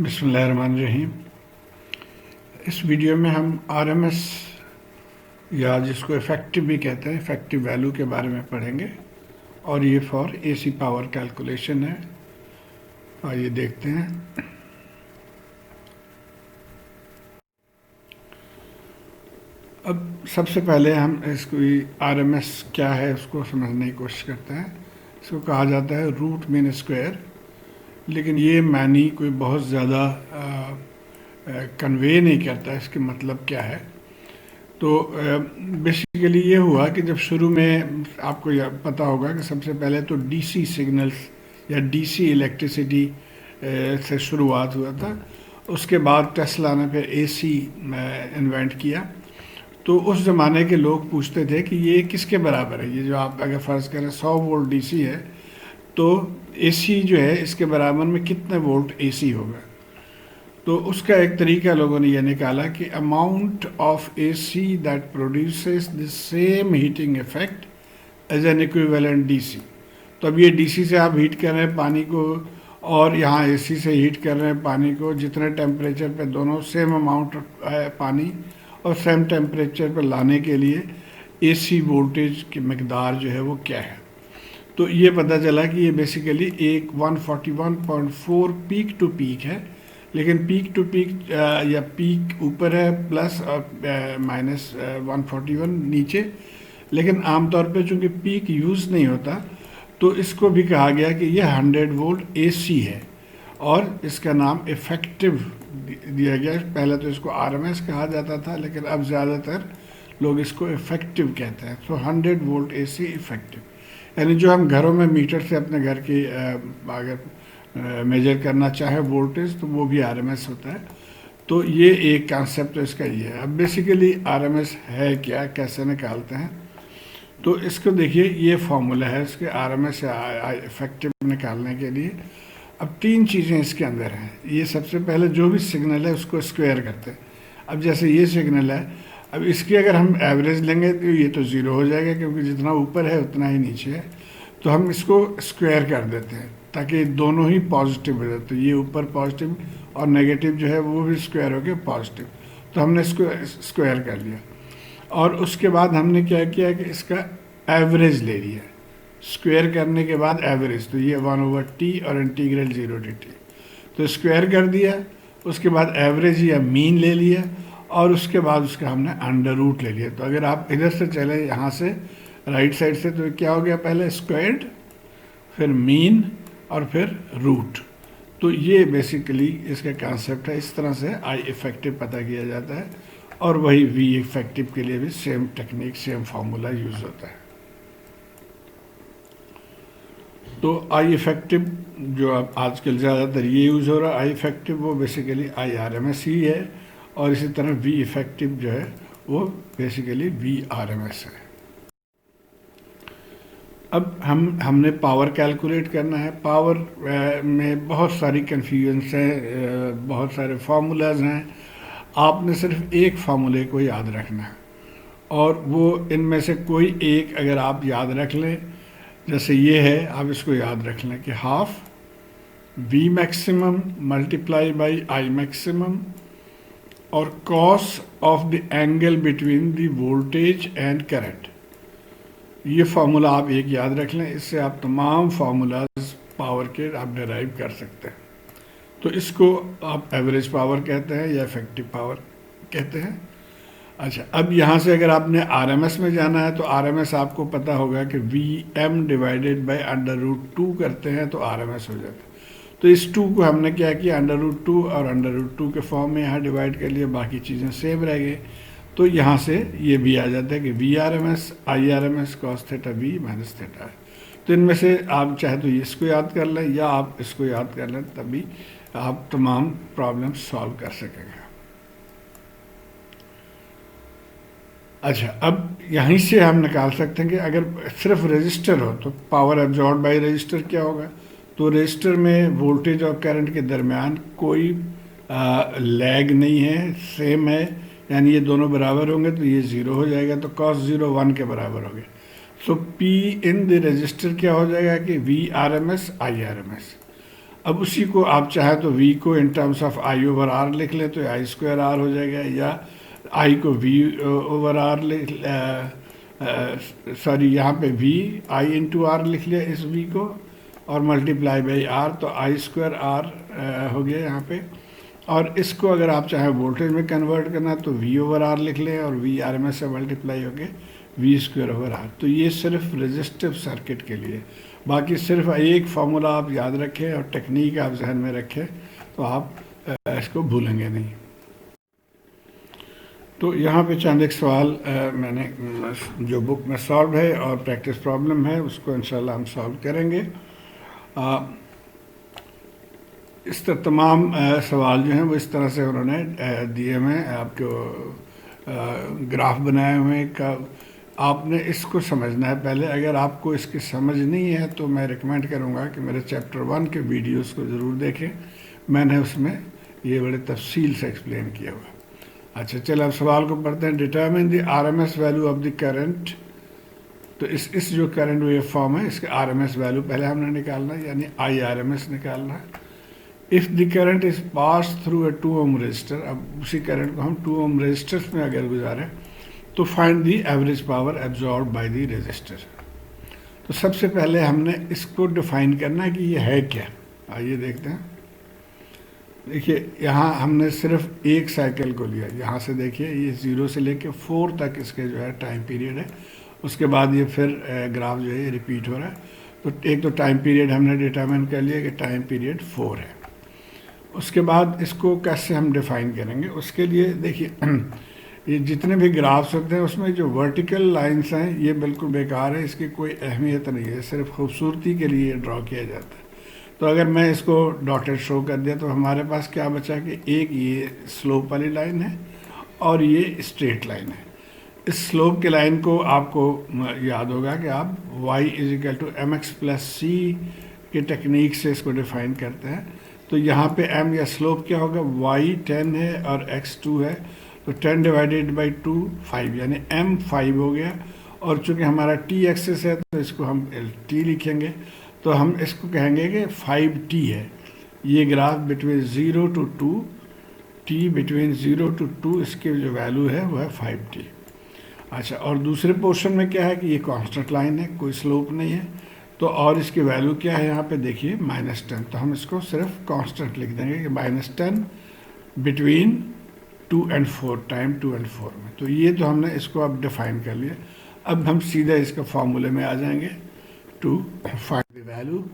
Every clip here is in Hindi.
बिस्मिल्लाहिर्रहमानिर्रहीम। इस वीडियो में हम आरएमएस या जिसको इफ़ेक्टिव भी कहते हैं, इफ़ेक्टिव वैल्यू के बारे में पढ़ेंगे और ये फॉर एसी पावर कैलकुलेशन है। आइए देखते हैं। अब सबसे पहले हम इसको आरएमएस क्या है उसको समझने की कोशिश करते हैं। इसको कहा जाता है रूट मीन स्क्वायर, लेकिन ये मानी कोई बहुत ज़्यादा कन्वे नहीं करता इसके मतलब क्या है। तो बेसिकली ये हुआ कि जब शुरू में आपको पता होगा कि सबसे पहले तो डीसी सिग्नल्स या डीसी इलेक्ट्रिसिटी से शुरुआत हुआ था। उसके बाद टेस्ला ने फिर एसी इन्वेंट किया। तो उस ज़माने के लोग पूछते थे कि ये किसके बराबर है। ये जो आप अगर फ़र्ज़ करें 100 वोल्ट डीसी है तो एसी जो है इसके बराबर में कितने वोल्ट एसी होगा। तो उसका एक तरीका लोगों ने यह निकाला कि amount of AC that produces the same heating effect as an equivalent DC. तो अब ये डीसी से आप हीट कर रहे हैं पानी को और यहाँ एसी से हीट कर रहे हैं पानी को, जितने टेम्परेचर पे दोनों सेम अमाउंट है पानी और सेम टेम्परेचर पे लाने के लिए एसी वोल्टेज की मकदार जो है वो क्या है। तो ये पता चला कि ये बेसिकली एक 141.4 पीक टू पीक है, लेकिन पीक टू पीक या पीक ऊपर है प्लस और माइनस 141 नीचे। लेकिन आमतौर पे चूँकि पीक यूज़ नहीं होता तो इसको भी कहा गया कि यह 100 वोल्ट एसी है और इसका नाम इफ़ेक्टिव दिया गया। पहले तो इसको आरएमएस कहा जाता था, लेकिन अब ज़्यादातर लोग इसको इफ़ेक्टिव कहते हैं। तो 100 वोल्ट एसी इफ़ेक्टिव, यानी जो हम घरों में मीटर से अपने घर की अगर मेजर करना चाहे वोल्टेज तो वो भी आरएमएस होता है। तो ये एक कॉन्सेप्ट तो इसका ये है। अब बेसिकली आरएमएस है क्या, कैसे निकालते हैं, तो इसको देखिए ये फॉर्मूला है इसके आरएमएस या इफेक्टिव निकालने के लिए। अब तीन चीज़ें इसके अंदर हैं। ये सबसे पहले जो भी सिग्नल है उसको स्क्वायर करते हैं। अब जैसे ये सिग्नल है, अब इसकी अगर हम एवरेज लेंगे तो ये तो ज़ीरो हो जाएगा क्योंकि जितना ऊपर है उतना ही नीचे है। तो हम इसको स्क्वायर कर देते हैं ताकि दोनों ही पॉजिटिव हो जाए। तो ये ऊपर पॉजिटिव और नेगेटिव जो है वो भी स्क्वायर हो गया पॉजिटिव। तो हमने इसको स्क्वायर कर लिया और उसके बाद हमने क्या किया कि इसका एवरेज ले लिया स्क्वायर करने के बाद एवरेज। तो ये 1/t और इंटीग्रल 0 तो स्क्वायर कर दिया। उसके बाद एवरेज या मीन ले लिया और उसके बाद उसका हमने अंडर रूट ले लिया। तो अगर आप इधर से चले यहाँ से राइट साइड से तो क्या हो गया, पहले स्क्वायर्ड फिर मीन और फिर रूट। तो ये बेसिकली इसका कॉन्सेप्ट है। इस तरह से आई इफ़ेक्टिव पता किया जाता है और वही वी इफ़ेक्टिव के लिए भी same technique same formula use होता है। तो आई इफ़ेक्टिव जो अब आजकल ज़्यादातर ये यूज़ हो रहा है आई इफ़ेक्टिव, वो basically I R M S ही है। और इसी तरह वी इफ़ेक्टिव जो है वो basically V R M S है। अब हमने पावर कैलकुलेट करना है। पावर में बहुत सारी कन्फ्यूजन्स हैं, बहुत सारे फार्मूलाज हैं। आपने सिर्फ एक फार्मूले को याद रखना है और वो इनमें से कोई एक अगर आप याद रख लें, जैसे ये है, आप इसको याद रख लें कि half V maximum multiply by I maximum और cos of the angle between the voltage and current. ये फार्मूला आप एक याद रख लें, इससे आप तमाम फार्मूलाज पावर के आप डिराइव कर सकते हैं। तो इसको आप एवरेज पावर कहते हैं या इफेक्टिव पावर कहते हैं। अच्छा, अब यहाँ से अगर आपने आरएमएस में जाना है तो आरएमएस आपको पता होगा कि वी.एम डिवाइडेड बाय √2 करते हैं तो आरएमएस हो जाता है। तो इस 2 को हमने क्या किया, √2 और √2 के फॉर्म में यहाँ डिवाइड कर लिया, बाकी चीज़ें सेम रह गई। तो यहाँ से ये भी आ जाता है कि V R M S I R M S cos theta V minus theta है। तो इनमें से आप चाहे तो इसको याद कर लें या आप इसको याद कर लें, तभी आप तमाम प्रॉब्लम सॉल्व कर सकेंगे। अच्छा, अब यहीं से हम निकाल सकते हैं कि अगर सिर्फ रजिस्टर हो तो पावर एब्जॉर्ब बाई रजिस्टर क्या होगा। तो रजिस्टर में वोल्टेज और करंट के दरमियान कोई लैग नहीं है, सेम है, यानी ये दोनों बराबर होंगे तो ये 0 हो जाएगा। तो cos 0 1 के बराबर हो गया। So P in the resistor क्या हो जाएगा कि V R M S I R M S. अब उसी को आप चाहे तो v को in terms of I over R लिख लें तो आई स्क्वायर आर हो जाएगा, या आई को v ओवर आर सॉरी यहाँ पे v आई इंटू आर लिख लिया इस v को और मल्टीप्लाई बाई आर, तो आई स्क्वायर आर हो गया यहाँ पे। और इसको अगर आप चाहे वोल्टेज में कन्वर्ट करना तो v ओवर आर लिख लें और v आर एम एस से मल्टीप्लाई हो गए वी स्क्वायर ओवर आर। तो ये सिर्फ रेजिस्टिव सर्किट के लिए, बाकी सिर्फ एक फार्मूला आप याद रखें और टेक्निक आप जहन में रखें तो आप इसको भूलेंगे नहीं। तो यहाँ पे चंद एक सवाल मैंने जो बुक में सॉल्व है और प्रैक्टिस प्रॉब्लम है उसको इंशाल्लाह हम सॉल्व करेंगे। इस तरह तमाम सवाल जो हैं वो इस तरह से उन्होंने दिए हुए हैं, आपको ग्राफ बनाए हुए हैं का आपने इसको समझना है पहले। अगर आपको इसकी समझ नहीं है तो मैं रिकमेंड करूँगा कि मेरे चैप्टर 1 के वीडियोस को ज़रूर देखें, मैंने उसमें ये बड़े तफसील से एक्सप्लेन किया हुआ। अच्छा चलो अब सवाल को पढ़ते हैं। Determine the RMS value of the current. तो इस जो करंट वेव फॉर्म है इसके आरएमएस वैल्यू पहले हमने निकालना है, यानी आई आरएमएस निकालना है। If the current is pass through a 2 ohm resistor, अब उसी करंट को हम 2 ओम रजिस्टर्स में अगर गुजारें तो find the average power absorb by the register. तो सबसे पहले हमने इसको डिफाइन करना है कि ये है क्या। आइए देखते हैं। देखिए यहाँ हमने सिर्फ एक साइकिल को लिया, यहाँ से देखिए ये 0 से लेके 4 तक इसके जो है टाइम पीरियड है, उसके बाद ये फिर ग्राफ जो है रिपीट हो रहा है। तो एक तो टाइम पीरियड हमने डिटरमिन कर लिया कि टाइम पीरियड 4 है। उसके बाद इसको कैसे हम डिफाइन करेंगे, उसके लिए देखिए ये जितने भी ग्राफ्स होते हैं उसमें जो वर्टिकल लाइंस हैं ये बिल्कुल बेकार है, इसकी कोई अहमियत नहीं है, सिर्फ खूबसूरती के लिए ड्रॉ किया जाता है। तो अगर मैं इसको डॉटेड शो कर दिया तो हमारे पास क्या बचा कि एक ये स्लोप वाली लाइन है और ये स्ट्रेट लाइन है। इस स्लोप के लाइन को आपको याद होगा कि आप y is equal to M X plus C के टेक्निक से इसको डिफाइन करते हैं। तो यहाँ पे m या स्लोप क्या होगा, y 10 है और x 2 है, तो 10 डिवाइडेड बाई 2 5, यानी m 5 हो गया। और चूँकि हमारा t एक्सिस है तो इसको हम t लिखेंगे, तो हम इसको कहेंगे कि 5t है। ये graph between 0 to 2, t between 0 to 2 इसकी जो वैल्यू है वो है 5t। अच्छा, और दूसरे पोर्शन में क्या है कि ये कांस्टेंट लाइन है, कोई स्लोप नहीं है। तो और इसकी वैल्यू क्या है यहाँ पे देखिए -10, तो हम इसको सिर्फ कांस्टेंट लिख देंगे कि -10 बिटवीन 2 and 4 टाइम 2 and 4 में। तो ये तो हमने इसको अब डिफाइन कर लिया। अब हम सीधा इसका फॉर्मूले में आ जाएंगे टू फाइंड द वैल्यू।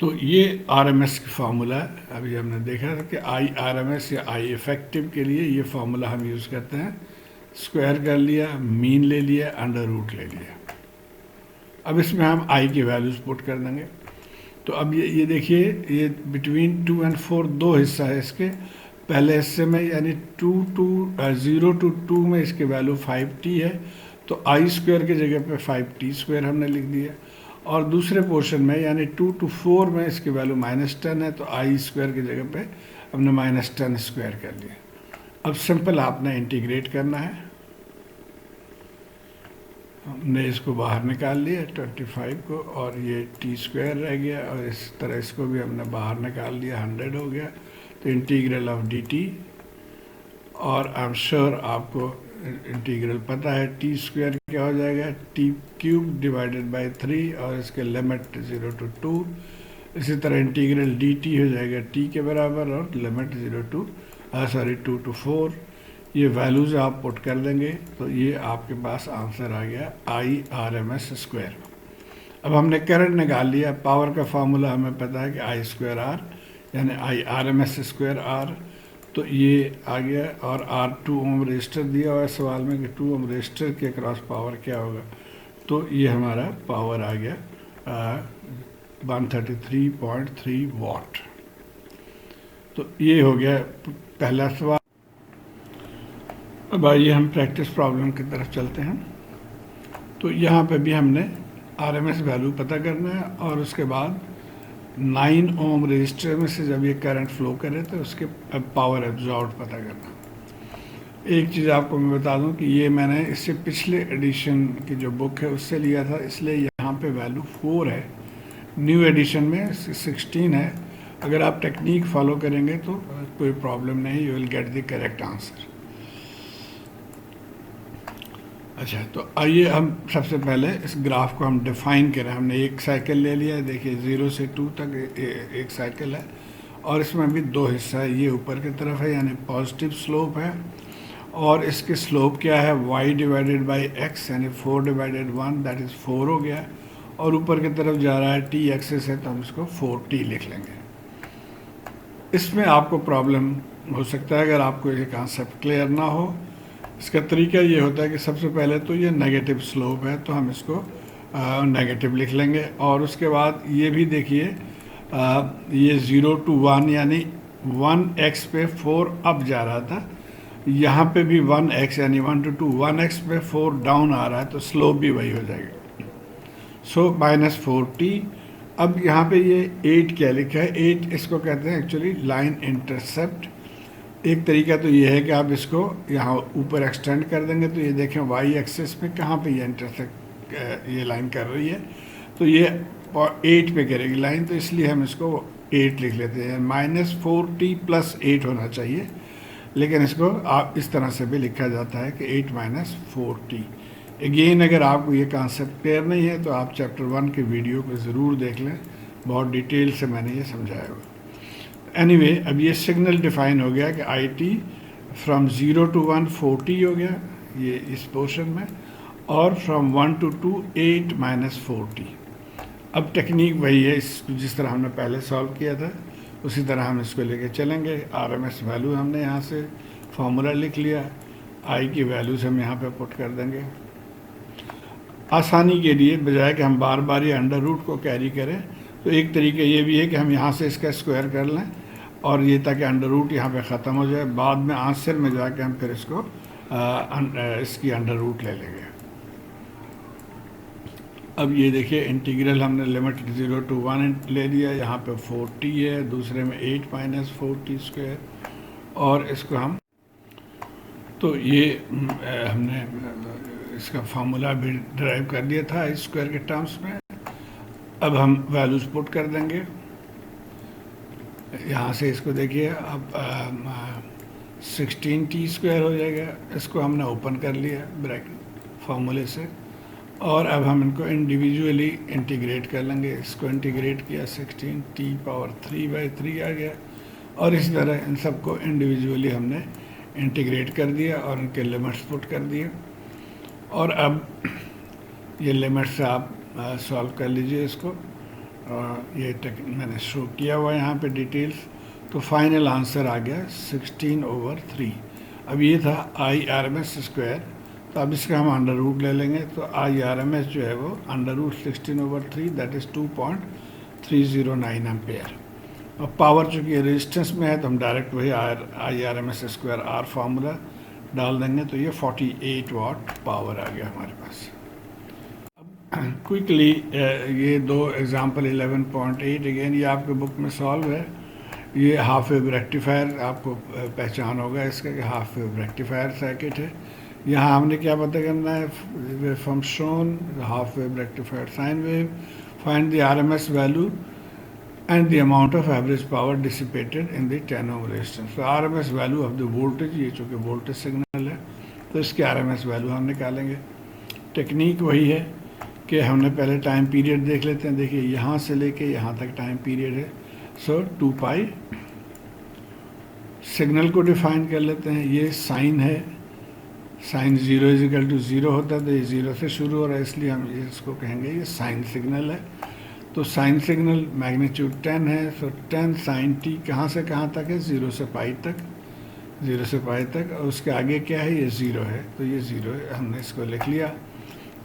तो ये आरएमएस की फार्मूला है, अभी हमने देखा था कि आई आरएमएस या आई इफेक्टिव के लिए ये फार्मूला हम यूज़ करते हैं। स्क्वायर कर लिया, मीन ले लिया, अंडर रूट ले लिया। अब इसमें हम आई की वैल्यूज पुट कर देंगे। तो अब ये देखिए ये बिटवीन 2 and 4 दो हिस्सा है इसके। पहले हिस्से में यानी 0 to 2 में इसकी वैल्यू 5t है, तो आई स्क्वायर की जगह पे 5t स्क्वायर हमने लिख दिया। और दूसरे पोर्शन में यानी 2 to 4 में इसकी वैल्यू -10 है, तो आई स्क्वायर की जगह पे हमने -10 स्क्वायर कर लिया। अब सिंपल आपने इंटीग्रेट करना है। हमने इसको बाहर निकाल लिया 25 को, और ये टी स्क्वायर रह गया, और इस तरह इसको भी हमने बाहर निकाल लिया, 100 हो गया। तो इंटीग्रल ऑफ डी टी, और आई एम श्योर आपको इंटीग्रल पता है, टी स्क्वायर क्या हो जाएगा, टी क्यूब डिवाइडेड बाय 3, और इसके लिमिट 0 to 2। इसी तरह इंटीग्रल डी टी हो जाएगा टी के बराबर, और लिमिट 2 to 4। ये वैल्यूज़ आप पुट कर देंगे तो ये आपके पास आंसर आ गया I R M S square. अब हमने करंट निकाल लिया, पावर का फार्मूला हमें पता है कि आई स्क्वायर आर, यानी I R M S square R. तो ये आ गया, और आर 2 ओम रजिस्टर दिया हुआ है सवाल में कि 2 ओम रजिस्टर के क्रॉस पावर क्या होगा। तो ये हमारा पावर आ गया 133.3 वाट। तो ये हो गया पहला सवाल। अब आइए हम प्रैक्टिस प्रॉब्लम की तरफ चलते हैं। तो यहाँ पे भी हमने आरएमएस वैल्यू पता करना है, और उसके बाद 9 ओम रजिस्टर में से जब ये करंट फ्लो करे तो उसके पावर एब्जॉर्ब पता करना। एक चीज़ आपको मैं बता दूं कि ये मैंने इससे पिछले एडिशन की जो बुक है उससे लिया था, इसलिए यहाँ पे वैल्यू 4 है, न्यू एडिशन में 16 है। अगर आप टेक्निक फॉलो करेंगे तो कोई प्रॉब्लम नहीं, you will get the correct answer. अच्छा, तो आइए हम सबसे पहले इस ग्राफ को हम डिफाइन करें। हमने एक साइकिल ले लिया है, देखिए 0 से 2 तक एक साइकिल है, और इसमें भी दो हिस्सा है। ये ऊपर की तरफ है यानी पॉजिटिव स्लोप है, और इसके स्लोप क्या है y डिवाइडेड बाई x यानी 4 डिवाइडेड 1 दैट इज़ 4 हो गया, और ऊपर की तरफ जा रहा है t एक्सिस है तो हम इसको 4t लिख लेंगे। इसमें आपको प्रॉब्लम हो सकता है अगर आपको ये कॉन्सेप्ट क्लियर ना हो। इसका तरीका ये होता है कि सबसे पहले तो ये नेगेटिव स्लोप है तो हम इसको नेगेटिव लिख लेंगे, और उसके बाद ये भी देखिए ये 0 to 1 यानी 1x पे 4 अप जा रहा था, यहाँ पे भी 1x यानी 1 to 2 1x पे 4 डाउन आ रहा है, तो स्लोप भी वही हो जाएगी। सो -4t। अब यहाँ पे ये 8 क्या लिखा है, 8 इसको कहते हैं एक्चुअली लाइन इंटरसेप्ट। एक तरीका तो ये है कि आप इसको यहाँ ऊपर एक्सटेंड कर देंगे तो ये देखें वाई एक्सिस पे कहाँ पे ये इंटरसेक्ट ये लाइन कर रही है, तो ये 8 पे करेगी लाइन, तो इसलिए हम इसको 8 लिख लेते हैं। -4t + 8 होना चाहिए, लेकिन इसको आप इस तरह से भी लिखा जाता है कि 8 - 4t। अगेन अगर आपको ये कॉन्सेप्ट क्लियर नहीं है तो आप चैप्टर 1 के वीडियो को ज़रूर देख लें, बहुत डिटेल से मैंने ये समझाया हुआ। एनीवे, अब ये सिग्नल डिफाइन हो गया कि I T from 0 to 1 4t हो गया ये इस पोर्शन में, और फ्रॉम 1 to 2 8 - 4t। अब टेक्निक वही है, इस जिस तरह हमने पहले सॉल्व किया था उसी तरह हम इसको लेके चलेंगे। RMS वैल्यू हमने यहाँ से फार्मूला लिख लिया, आई की वैल्यूज हम यहाँ पे पुट कर देंगे। आसानी के लिए बजाय कि हम बार बार ये अंडर रूट को कैरी करें, तो एक तरीका ये भी है कि हम यहाँ से इसका स्क्वायर कर लें, और ये ताकि अंडर रूट यहाँ पे ख़त्म हो जाए, बाद में आंसर में जाके हम फिर इसको इसकी अंडर रूट ले लेंगे। अब ये देखिए इंटीग्रल हमने लिमिट 0 to 1 ले लिया, यहाँ पे 4t है, दूसरे में 8 - 4t², और इसको हम तो ये हमने इसका फार्मूला भी ड्राइव कर दिया था स्क्वायर के टर्म्स में। अब हम वैल्यूज पुट कर देंगे यहाँ से, इसको देखिए अब 16t² हो जाएगा। इसको हमने ओपन कर लिया ब्रैकेट फार्मूले से, और अब हम इनको इंडिविजुअली इंटीग्रेट कर लेंगे। इसको इंटीग्रेट किया 16t⁻³ आ गया, और इसी तरह इन सबको इंडिविजुअली हमने इंटीग्रेट कर दिया और इनके लिमिट्स पुट कर दिए। और अब ये लिमिट्स आप सॉल्व कर लीजिए इसको, और ये मैंने शो किया हुआ है यहाँ पे डिटेल्स। तो फाइनल आंसर आ गया 16/3। अब ये था IRMS², तो अब इसका हम अंडर रूट ले लेंगे, तो IRMS जो है वो √16/3 दैट इज़ 2.309 एम्पेयर। और पावर चूँकि रेजिस्टेंस में है तो हम डायरेक्ट वही IRMS² R फार्मूला डाल देंगे, तो ये 48 वाट पावर आ गया हमारे पास। क्विकली ये दो एग्जांपल 11.8 अगेन ये आपके बुक में सॉल्व है। ये हाफ वेव रेक्टिफायर आपको पहचान होगा इसका कि हाफ वेव रेक्टिफायर सर्किट है। यहाँ हमने क्या पता करना है, waveform shown, half wave rectifier sine wave, find the RMS value and the amount of average power dissipated in the 10 ohm resistance. तो RMS value of the voltage, ये चूँकि वोल्टेज सिग्नल है तो इसके RMS वैल्यू हम निकालेंगे। टेक्निक वही है कि हमने पहले टाइम पीरियड देख लेते हैं। देखिए यहाँ से लेके यहाँ तक टाइम पीरियड है, सो 2π। सिग्नल को डिफाइन कर लेते हैं, ये साइन है, साइन 0 = 0 होता है तो ये 0 से शुरू हो रहा है, इसलिए हम इसको कहेंगे ये साइन सिग्नल है। तो साइन सिग्नल मैग्नीट्यूड 10 है, सो 10 sin t कहाँ से कहाँ तक है, 0 से π तक, 0 से π तक, और उसके आगे क्या है, ये 0 है, तो ये 0 है, हमने इसको लिख लिया।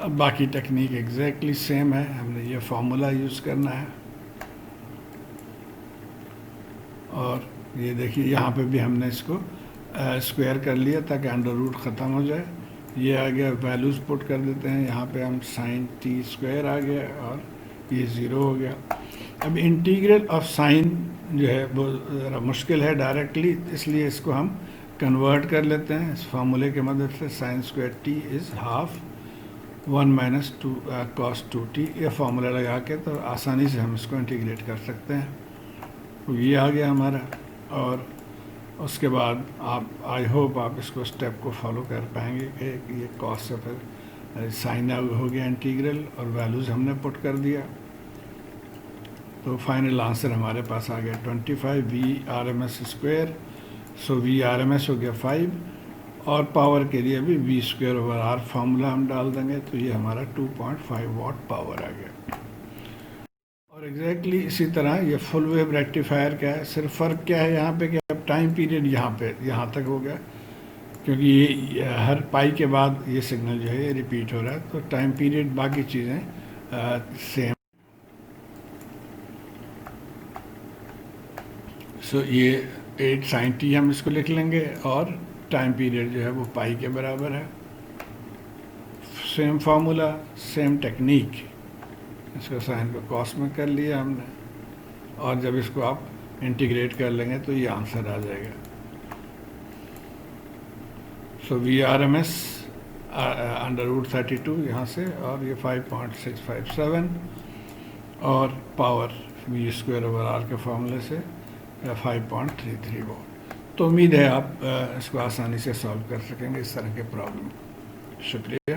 अब बाकी टेक्निक एग्जैक्टली सेम है, हमने ये फार्मूला यूज़ करना है। और ये देखिए यहाँ पे भी हमने इसको स्क्वायर कर लिया ताकि अंडर रूट ख़त्म हो जाए। ये आ गया, वैल्यूज़ पुट कर देते हैं, यहाँ पे हम sin t² आ गया और ये 0 हो गया। अब इंटीग्रल ऑफ साइन जो है वो ज़रा मुश्किल है डायरेक्टली, इसलिए इसको हम कन्वर्ट कर लेते हैं इस फार्मूले की मदद से। sin² t is half 1 minus two cos 2t, ये फार्मूला लगा के तो आसानी से हम इसको इंटीग्रेट कर सकते हैं। तो ये आ गया हमारा। और उसके बाद आप, आई होप आप इसको स्टेप को फॉलो कर पाएंगे कि ये कॉस से फिर साइन हो गया इंटीग्रल और वैल्यूज़ हमने पुट कर दिया। तो फाइनल आंसर हमारे पास आ गया 25 V/RMS²। सो V/RMS हो गया 5, और पावर के लिए भी V²/R फार्मूला हम डाल देंगे, तो ये हमारा 2.5 वाट पावर आ गया। और एग्जैक्टली इसी तरह ये फुल वेव रेक्टिफायर का है, सिर्फ फ़र्क क्या है यहाँ पे कि अब टाइम पीरियड यहाँ तक हो गया, क्योंकि ये हर पाई के बाद ये सिग्नल जो है ये रिपीट हो रहा है, तो टाइम पीरियड बाकी चीज़ें सेम। सो ये 8 sin t हम इसको लिख लेंगे, और टाइम पीरियड जो है वो पाई के बराबर है। सेम फार्मूला, सेम टेक्निक, इसको साइन को कॉस में कर लिया हमने, और जब इसको आप इंटीग्रेट कर लेंगे तो ये आंसर आ जाएगा। सो V/RMS √32 यहाँ से, और ये 5.657, और पावर V²/R के फार्मूले से 5.33 वोल्ट। तो उम्मीद है आप इसको आसानी से सॉल्व कर सकेंगे इस तरह के प्रॉब्लम। शुक्रिया।